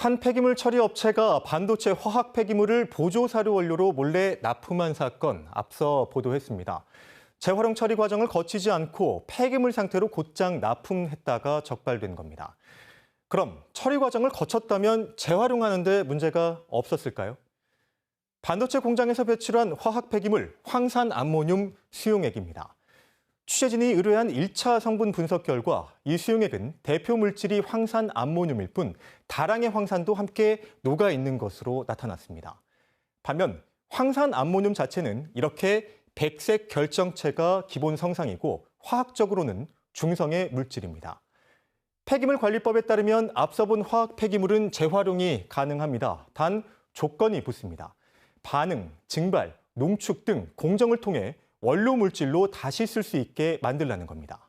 한 폐기물 처리 업체가 반도체 화학 폐기물을 보조 사료 원료로 몰래 납품한 사건 앞서 보도했습니다. 재활용 처리 과정을 거치지 않고 폐기물 상태로 곧장 납품했다가 적발된 겁니다. 그럼 처리 과정을 거쳤다면 재활용하는 데 문제가 없었을까요? 반도체 공장에서 배출한 화학 폐기물 황산 암모늄 수용액입니다. 취재진이 의뢰한 1차 성분 분석 결과 이 수용액은 대표 물질이 황산 암모늄일 뿐 다량의 황산도 함께 녹아 있는 것으로 나타났습니다. 반면 황산 암모늄 자체는 이렇게 백색 결정체가 기본 성상이고 화학적으로는 중성의 물질입니다. 폐기물관리법에 따르면 앞서 본 화학 폐기물은 재활용이 가능합니다. 단 조건이 붙습니다. 반응, 증발, 농축 등 공정을 통해 원료 물질로 다시 쓸 수 있게 만들라는 겁니다.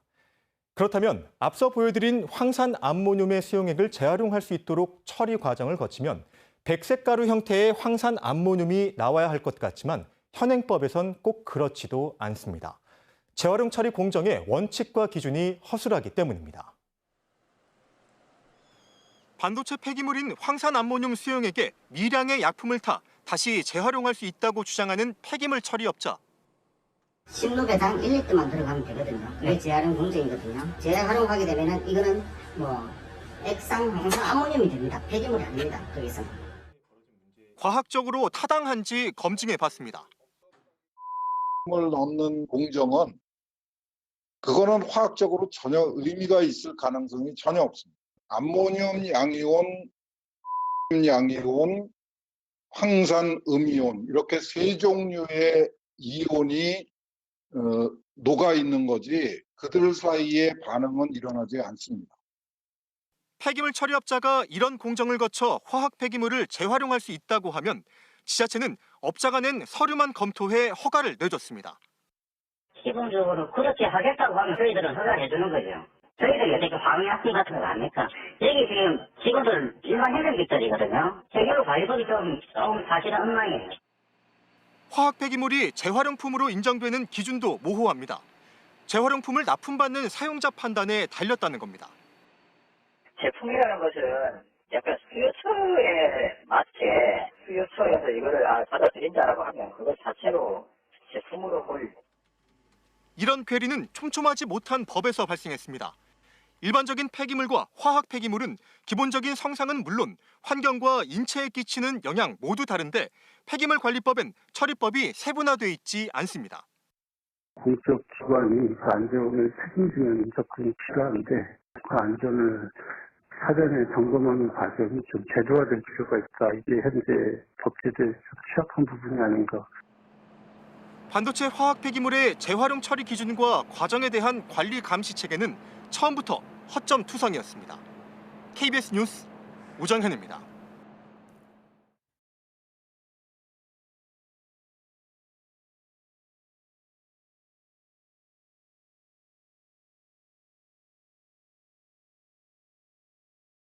그렇다면 앞서 보여드린 황산 암모늄의 수용액을 재활용할 수 있도록 처리 과정을 거치면 백색 가루 형태의 황산 암모늄이 나와야 할 것 같지만 현행법에선 꼭 그렇지도 않습니다. 재활용 처리 공정의 원칙과 기준이 허술하기 때문입니다. 반도체 폐기물인 황산 암모늄 수용액에 미량의 약품을 타 다시 재활용할 수 있다고 주장하는 폐기물 처리업자. 신루배당 1리터만 들어가면 되거든요. 그게 재활용 공정이거든요. 재활용하게 되면은 이거는 액상 황산 암모늄이 됩니다. 폐기물이 아닙니다. 거기서. 과학적으로 타당한지 검증해 봤습니다. 을 넣는 공정은 그거는 화학적으로 전혀 의미가 있을 가능성이 전혀 없습니다. 암모늄 양이온, 양이온, 황산 음이온 이렇게 세 종류의 이온이 녹아 있는 거지 그들 사이에 반응은 일어나지 않습니다. 폐기물 처리업자가 이런 공정을 거쳐 화학 폐기물을 재활용할 수 있다고 하면 지자체는 업자가 낸 서류만 검토해 허가를 내줬습니다. 기본적으로 그렇게 하겠다고 하면 저희들은 허가해 주는 거죠. 저희들이 어떻게 화학약품 같은 걸 합니까? 여기 지금 직원들 일반 현장직들이거든요. 재결로 관리법이 좀 사실은 엉망이에요. 화학 폐기물이 재활용품으로 인정되는 기준도 모호합니다. 재활용품을 납품받는 사용자 판단에 달렸다는 겁니다. 제품이라는 것은 약간 수요처에 맞게 수요처에서 이거를 받아들인다라고 하면 그것 자체로 제품으로 볼. 이런 괴리는 촘촘하지 못한 법에서 발생했습니다. 일반적인 폐기물과 화학 폐기물은 기본적인 성상은 물론 환경과 인체에 끼치는 영향 모두 다른데 폐기물관리법엔 처리법이 세분화돼 있지 않습니다. 공적 기관이 그 안전을 책임지는 접근이 필요한데 그 안전을 사전에 점검하는 과정이 좀 제도화될 필요가 있다. 이게 현재 법제도에서 취약한 부분이 아닌가. 반도체 화학 폐기물의 재활용 처리 기준과 과정에 대한 관리 감시 체계는 처음부터 허점투성이었습니다. KBS 뉴스 우정현입니다.